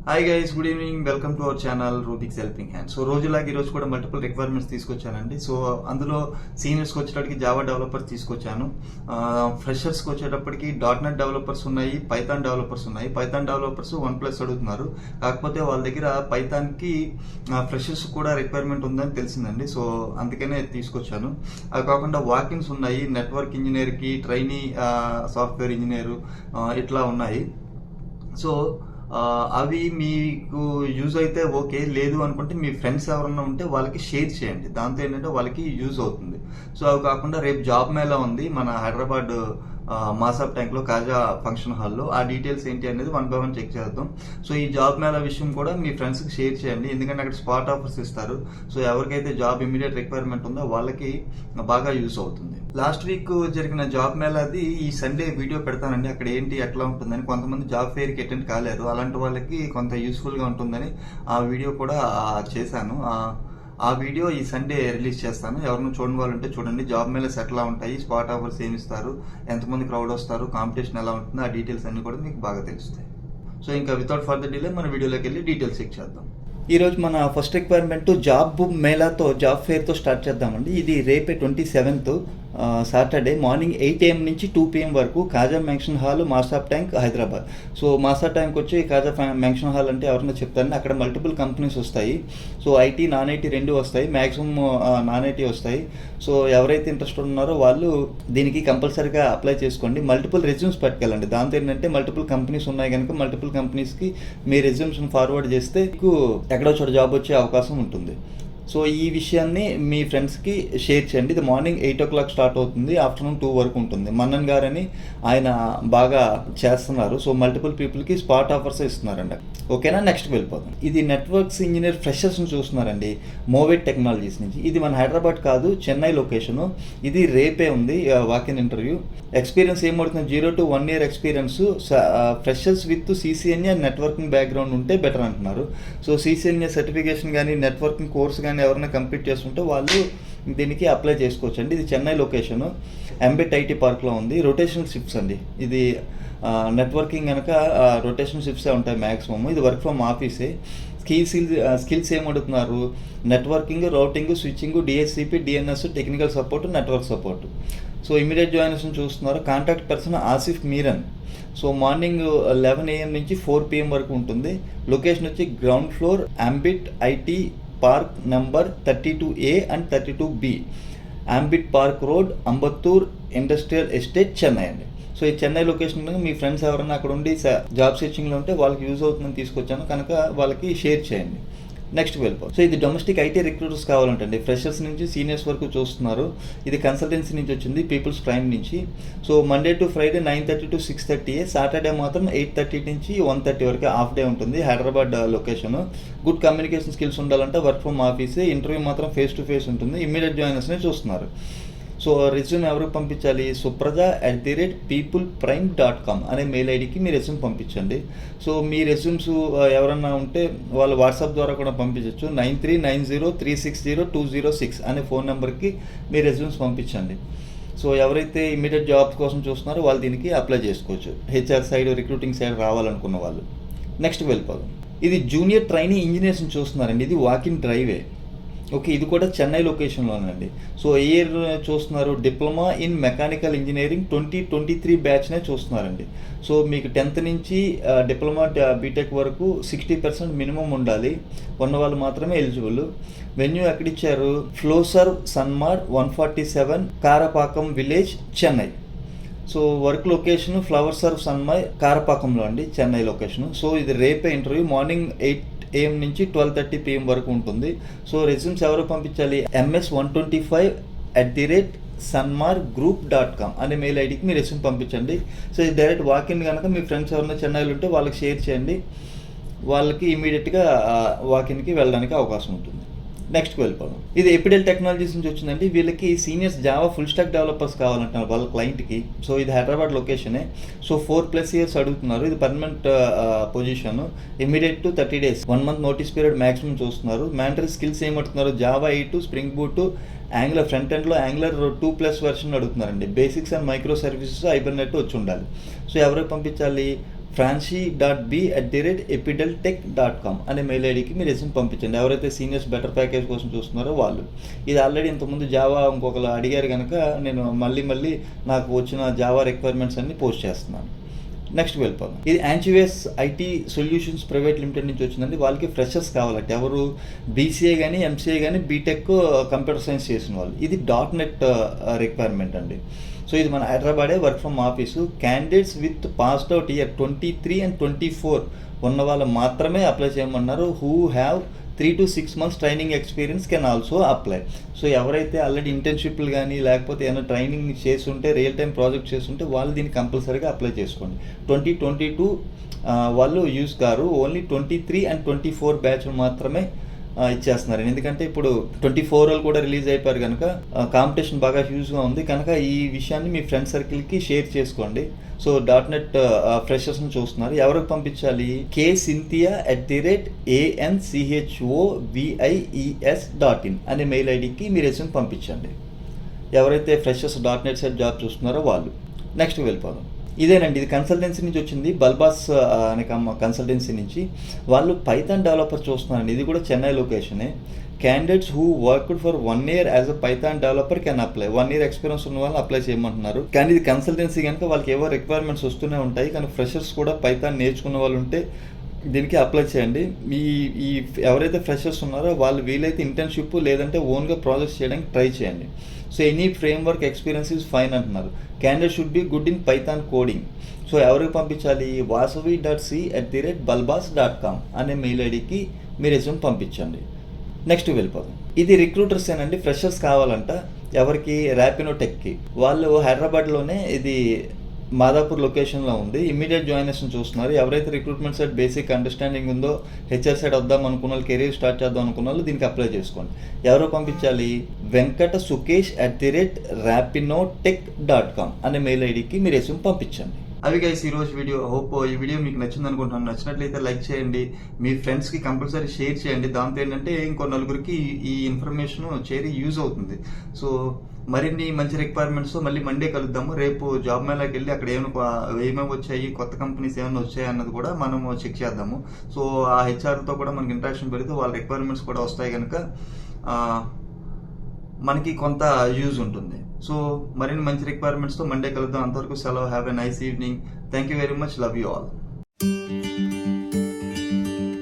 Hi guys, good evening. Welcome to our channel Rubik's helping hand. So రోజులాగా ఈరోజు కూడా multiple requirements తీసుకొచ్చానండి. So అందులో సీనియర్స్కి వచ్చేటప్పటికి జావా డెవలపర్స్ తీసుకొచ్చాను. ఫ్రెషర్స్కి వచ్చేటప్పటికి .NET డెవలపర్స్ ఉన్నాయి, పైథాన్ డెవలపర్స్ ఉన్నాయి. పైథాన్ డెవలపర్స్ 1+ అడుగుతున్నారు. కాకపోతే వాళ్ళ దగ్గర పైథాన్కి ఫ్రెషర్స్ కూడా రిక్వైర్మెంట్ ఉందని తెలిసిందండి. సో అందుకనే తీసుకొచ్చాను. అవి కాకుండా వాకిన్స్ ఉన్నాయి, నెట్వర్క్ ఇంజనీర్కి, ట్రైనీ సాఫ్ట్వేర్ ఇంజనీరు ఇట్లా ఉన్నాయి. సో అవి మీకు యూజ్ అయితే ఓకే, లేదు అనుకుంటే మీ ఫ్రెండ్స్ ఎవరన్నా ఉంటే వాళ్ళకి షేర్ చేయండి. దాంతో ఏంటంటే వాళ్ళకి యూజ్ అవుతుంది. సో అవి కాకుండా రేపు జాబ్ మేళా ఉంది మన హైదరాబాద్ మాసాబ్ ట్యాంక్లో కాజా ఫంక్షన్ హాల్లో. ఆ డీటెయిల్స్ ఏంటి అనేది 1 by 1 చెక్ చేద్దాం. సో ఈ జాబ్ మేళా విషయం కూడా మీ ఫ్రెండ్స్కి షేర్ చేయండి, ఎందుకంటే అక్కడ స్పాట్ ఆఫర్స్ ఇస్తారు. సో ఎవరికైతే జాబ్ ఇమీడియట్ రిక్వైర్మెంట్ ఉందో వాళ్ళకి బాగా యూజ్ అవుతుంది. లాస్ట్ వీక్ జరిగిన జాబ్ మేళాది ఈ సండే వీడియో పెడతానండి. అక్కడ ఏంటి ఎట్లా ఉంటుందని, కొంతమంది జాబ్ ఫెయిర్కి అటెండ్ కాలేరు, అలాంటి వాళ్ళకి కొంత యూస్ఫుల్గా ఉంటుందని ఆ వీడియో కూడా చేశాను. ఆ వీడియో ఈ సండే రిలీజ్ చేస్తాను. ఎవరైనా చూడని వాళ్ళు ఉంటే చూడండి. జాబ్ మేళాస్ ఎట్లా ఉంటాయి, స్పాట్ ఆఫర్స్ ఏమి ఇస్తారు, ఎంతమంది క్రౌడ్ వస్తారు, కాంపిటీషన్ ఎలా ఉంటుంది, ఆ డీటెయిల్స్ అన్ని కూడా మీకు బాగా తెలుస్తాయి. సో ఇంకా వితౌట్ ఫర్దర్ డిలే మన వీడియోలోకి వెళ్ళి డీటెయిల్స్ చెక్ చేద్దాం. ఈరోజు మన ఫస్ట్ రిక్వైర్మెంట్ జాబ్ మేళాతో, జాబ్ ఫేర్తో స్టార్ట్ చేద్దామండి. ఇది రేపే 27th సాటర్డే మార్నింగ్ 8 AM నుంచి 2 PM వరకు Khaja mansion hall, Masab Tank, Hyderabad. So Masab Tank వచ్చి కాజా మ్యాంక్షన్ హాల్ అంటే ఎవరైనా చెప్తారండి. అక్కడ మల్టిపుల్ కంపెనీస్ వస్తాయి. సో ఐటీ, నాన్ ఐటీ రెండు వస్తాయి. మ్యాక్సిమం నాన్ ఐటీ వస్తాయి. సో ఎవరైతే ఇంట్రెస్ట్ ఉన్నారో వాళ్ళు దీనికి కంపల్సరీగా అప్లై చేసుకోండి. మల్టిపుల్ రెజ్యూమ్స్ పట్టుకెళ్ళండి. దాంతో ఏంటంటే మల్టిపుల్ కంపెనీస్ ఉన్నాయి కనుక మల్టిపుల్ కంపెనీస్కి మీ రెజ్యూమ్స్ని ఫార్వర్డ్ చేస్తే మీకు ఎక్కడో చోట జాబ్ వచ్చే అవకాశం ఉంటుంది. సో ఈ విషయాన్ని మీ ఫ్రెండ్స్కి షేర్ చేయండి. ఇది మార్నింగ్ 8 o'clock స్టార్ట్ అవుతుంది, ఆఫ్టర్నూన్ 2 వరకు ఉంటుంది. మన్నన్ గారని ఆయన బాగా చేస్తున్నారు. సో మల్టిపుల్ పీపుల్కి స్పాట్ ఆఫర్స్ ఇస్తున్నారండి. ఓకేనా, నెక్స్ట్ వెళ్ళిపోతాం. ఇది నెట్వర్క్స్ ఇంజనీర్ ఫ్రెషర్స్ని చూస్తున్నారండి, మోవెట్ టెక్నాలజీస్ నుంచి. ఇది మన హైదరాబాద్ కాదు, చెన్నై లొకేషను. ఇది రేపే ఉంది వాకిన్ ఇంటర్వ్యూ. ఎక్స్పీరియన్స్ ఏమవుతుంది, 0 to 1 year experience. Freshers with CCNA networking background ఉంటే బెటర్ అంటున్నారు. సో CCNA సర్టిఫికేషన్ కానీ నెట్వర్కింగ్ కోర్స్ కానీ ఎవరైనా కంప్లీట్ చేసుకుంటే వాళ్ళు దీనికి అప్లై చేసుకోవచ్చు అండి. ఇది చెన్నై లొకేషను, ఎంబెట్ ఐటీ పార్క్లో ఉంది. రొటేషనల్ షిఫ్ట్స్ అండి. ఇది నెట్వర్కింగ్ కనుక రొటేషనల్ షిఫ్ట్సే ఉంటాయి మ్యాక్సిమమ్. ఇది వర్క్ ఫ్రమ్ ఆఫీసే. స్కిల్స్ ఏమడుగుతున్నారు, networking, routing, switching, DHCP, DNS, technical support, network support. So immediate జాయినేషన్ చూస్తున్నారు. Contact person Asif Meeran. So morning 11 AM నుంచి 4 PM వరకు ఉంటుంది. లొకేషన్ వచ్చి ground floor, Ambit IT park number 32A and 32B, Ambit park road, Ambattur industrial estate, Chennai అండి. So ఈ Chennai location మీ friends ఎవరైనా అక్కడ ఉండి జాబ్ సెర్చింగ్లో ఉంటే వాళ్ళకి యూజ్ అవుతుందని తీసుకొచ్చాను కనుక వాళ్ళకి షేర్ చేయండి. నెక్స్ట్ వెళ్ళిపో. సో ఇది డొమెస్టిక్ ఐటీ రిక్రూటర్స్ కావాలంటండి. ఫ్రెషర్స్ నుంచి సీనియర్స్ వరకు చూస్తున్నారు. ఇది కన్సల్టెన్సీ నుంచి వచ్చింది, పీపుల్స్ ప్రైమ్ నుంచి. So Monday to Friday 9:30 to 6:30. Saturday మాత్రం 8:30 నుంచి 1:30 వరకు హాఫ్ డే ఉంటుంది. Hyderabad location. Good communication skills ఉండాలంటే వర్క్ ఫ్రమ్ ఆఫీసే. ఇంటర్వ్యూ మాత్రం ఫేస్ టు ఫేస్ ఉంటుంది. ఇమ్మీడియట్ జాయినర్స్ని చూస్తున్నారు. సో రెజ్యూమ్ ఎవరికి పంపించాలి, supraja@peopleprime.com అనే మెయిల్ ఐడికి మీ రెజ్యూమ్ పంపించండి. సో మీ రెజ్యూమ్స్ ఎవరన్నా ఉంటే వాళ్ళు వాట్సాప్ ద్వారా కూడా పంపించవచ్చు. 9390360206 అనే ఫోన్ నెంబర్కి మీ రెజ్యూమ్స్ పంపించండి. సో ఎవరైతే ఇమీడియట్ జాబ్స్ కోసం చూస్తున్నారో వాళ్ళు దీనికి అప్లై చేసుకోవచ్చు, HR సైడ్, రిక్రూటింగ్ సైడ్ రావాలనుకున్న వాళ్ళు. నెక్స్ట్ వెళ్ళిపోదాం. ఇది జూనియర్ ట్రైనీ ఇంజనీర్స్ని చూస్తున్నారండి. ఇది వాకిన్ డ్రైవే. ఓకే, ఇది కూడా చెన్నై లొకేషన్లోనండి. సో ఇయర్ చూస్తున్నారు, డిప్లొమా ఇన్ మెకానికల్ ఇంజనీరింగ్ 2023 బ్యాచ్నే చూస్తున్నారండి. సో మీకు 10th నుంచి డిప్లొమా బీటెక్ వరకు 60% మినిమం ఉండాలి, ఉన్న వాళ్ళు మాత్రమే ఎలిజిబుల్. వెన్యూ ఎక్కడిచ్చారు, Flowserve Sanmar 147 Karapakkam village, Chennai. So work location Flowserve Sanmar కారపాకంలో అండి, చెన్నై లొకేషన్. సో ఇది రేపే ఇంటర్వ్యూ మార్నింగ్ 8 AM నుంచి 12:30 PM వరకు ఉంటుంది. సో రెజ్యూమ్స్ ఎవరు పంపించాలి, ms125@sunmargroup.com అనే మెయిల్ ఐడికి మీ రెజ్యూమ్ పంపించండి. సో ఇది డైరెక్ట్ వాకిన్ కనుక మీ ఫ్రెండ్స్ ఎవరైనా చెన్నైలో ఉంటే వాళ్ళకి షేర్ చేయండి. వాళ్ళకి ఇమీడియట్గా వాకిన్కి వెళ్ళడానికి అవకాశం ఉంటుంది. నెక్స్ట్ వెళ్ళిపోదాం. ఇది ఎపిడెల్ టెక్నాలజీస్ నుంచి వచ్చిందండి. వీళ్ళకి seniors Java full stack developers కావాలంటున్నారు వాళ్ళ క్లయింట్కి. సో ఇది హైదరాబాద్ లొకేషనే. సో 4+ years అడుగుతున్నారు. ఇది permanent position. Immediate to 30 days, 1 month notice period maximum చూస్తున్నారు. మ్యాండటరీ స్కిల్స్ ఏమంటున్నారు, Java 8, spring boot, angular front ఎండ్లో యాంగులర్ 2+ వెర్షన్ అడుగుతున్నారండి. Basics and micro services, Hibernate వచ్చి ఉండాలి. సో ఎవరికి పంపించాలి, franchi.b@epideltech.com అనే మెయిల్ ఐడికి మీరు రెజ్యూమ్ పంపించండి. ఎవరైతే సీనియర్స్ బెటర్ ప్యాకేజ్ కోసం చూస్తున్నారో వాళ్ళు. ఇది ఆల్రెడీ ఇంతకుముందు జావా ఇంకొకరు అడిగారు కనుక నేను మళ్ళీ నాకు వచ్చిన జావా రిక్వైర్మెంట్స్ అన్ని పోస్ట్ చేస్తున్నాను. నెక్స్ట్ వెళ్ళిపోదాం. ఇది యాంచివేస్ ఐటీ సొల్యూషన్స్ ప్రైవేట్ లిమిటెడ్ నుంచి వచ్చిందండి. వాళ్ళకి ఫ్రెషర్స్ కావాలంటే ఎవరు బీసీఏ కానీ ఎంసీఏ కానీ బీటెక్ కంప్యూటర్ సైన్స్ చేసిన వాళ్ళు. ఇది .NET రిక్వైర్మెంట్ అండి. సో ఇది మన హైదరాబాదే work from office. Candidates with passed out year 23 and 24 ఉన్న వాళ్ళు మాత్రమే అప్లై చేయమన్నారు. Who have 3 to 6 months training experience can also apply. So ఎవరైతే ఆల్రెడీ ఇంటర్న్షిప్లు కానీ లేకపోతే ఏమైనా ట్రైనింగ్ చేస్తుంటే రియల్ టైం ప్రాజెక్ట్ చేస్తుంటే వాళ్ళు దీన్ని కంపల్సరీగా అప్లై చేసుకోండి. 2022 వాళ్ళు use car. Only 23 and 24 batch మాత్రమే ఇచ్చేస్తున్నారు. ఎందుకంటే ఇప్పుడు 24 వాళ్ళు కూడా రిలీజ్ అయిపోయారు కనుక కాంపిటీషన్ బాగా హ్యూజ్గా ఉంది కనుక ఈ విషయాన్ని మీ ఫ్రెండ్ సర్కిల్కి షేర్ చేసుకోండి. సో .NET ఫ్రెషర్స్ని చూస్తున్నారు. ఎవరికి పంపించాలి? KCynthia@anchios.vies.in అనే మెయిల్ ఐడికి మీరు రెజ్యూమ్ పంపించండి. ఎవరైతే ఫ్రెషర్స్ .NET సైడ్ జాబ్ చూస్తున్నారో వాళ్ళు. నెక్స్ట్ వెళ్ళిపోదాం. ఇదేనండి, ఇది కన్సల్టెన్సీ నుంచి వచ్చింది. బల్బాస్ అనే కన్సల్టెన్సీ నుంచి. వాళ్ళు పైథాన్ డెవలపర్ చూస్తున్నారండి. ఇది కూడా చెన్నై లొకేషనే. Candidates who worked for 1 year as a Python developer can apply. 1 year experience ఉన్న వాళ్ళు అప్లై చేయమంటున్నారు. కానీ ఇది కన్సల్టెన్సీ కనుక వాళ్ళకి ఏవో రిక్వైర్మెంట్స్ వస్తూనే ఉంటాయి. కానీ ఫ్రెషర్స్ కూడా పైథాన్ నేర్చుకున్న వాళ్ళు ఉంటే దీనికి అప్లై చేయండి. ఈ ఎవరైతే ఫ్రెషర్స్ ఉన్నారో వాళ్ళు వీలైతే ఇంటర్న్షిప్ లేదంటే ఓన్గా ప్రాజెక్ట్స్ చేయడానికి ట్రై చేయండి. So any framework experience is fine అంటున్నారు. Candidate should be good in Python coding. So ఎవరికి పంపించాలి? vasavi.c@balbas.com అనే మెయిల్ ఐడికి మీ రెజ్యూమ్ పంపించండి. నెక్స్ట్ వెళ్ళిపోదాం. ఇది రిక్రూటర్స్ ఏనండి. ఫ్రెషర్స్ కావాలంట. ఎవరికి? ర్యాపినో టెక్కి. వాళ్ళు హైదరాబాద్లోనే ఇది మాదాపూర్ లొకేషన్లో ఉంది. ఇమీడియట్ జాయినర్స్ని చూస్తున్నారు. ఎవరైతే రిక్రూట్మెంట్ సైడ్ బేసిక్ అండర్స్టాండింగ్ ఉందో, హెచ్ఆర్ సైడ్ వద్దాం అనుకున్న వాళ్ళు, కెరీర్ స్టార్ట్ చేద్దాం అనుకున్న వాళ్ళు దీనికి అప్లై చేసుకోండి. ఎవరో పంపించాలి? venkatasukesh@rapinotech.com అనే మెయిల్ ఐడికి మీరు రెజ్యూమ్ పంపించండి. అవి గైస్ ఈరోజు వీడియో. హోప్ ఈ వీడియో మీకు నచ్చింది అనుకుంటున్నాను. నచ్చినట్లయితే లైక్ చేయండి, మీ ఫ్రెండ్స్కి కంపల్సరీ షేర్ చేయండి. దాంతో ఏంటంటే ఇంకో నలుగురికి ఈ ఇన్ఫర్మేషన్ చేరి యూజ్ అవుతుంది. సో మరిన్ని మంచి రిక్వైర్మెంట్స్తో మళ్ళీ మండే కలుద్దాము. రేపు జాబ్ మేళాకి వెళ్ళి అక్కడ ఏమేమి వచ్చాయి, కొత్త కంపెనీస్ ఏమైనా వచ్చాయి అన్నది కూడా మనము చెక్ చేద్దాము. సో ఆ హెచ్ఆర్తో కూడా మనకి ఇంట్రాక్షన్ పెరిగితే వాళ్ళ రిక్వైర్మెంట్స్ కూడా వస్తాయి కనుక మనకి కొంత యూజ్ ఉంటుంది. సో మరిన్ని మంచి రిక్వైర్మెంట్స్తో మండే కలుద్దాం. అంతవరకు సెలవు. Have a nice evening. Thank you very much. Love you all.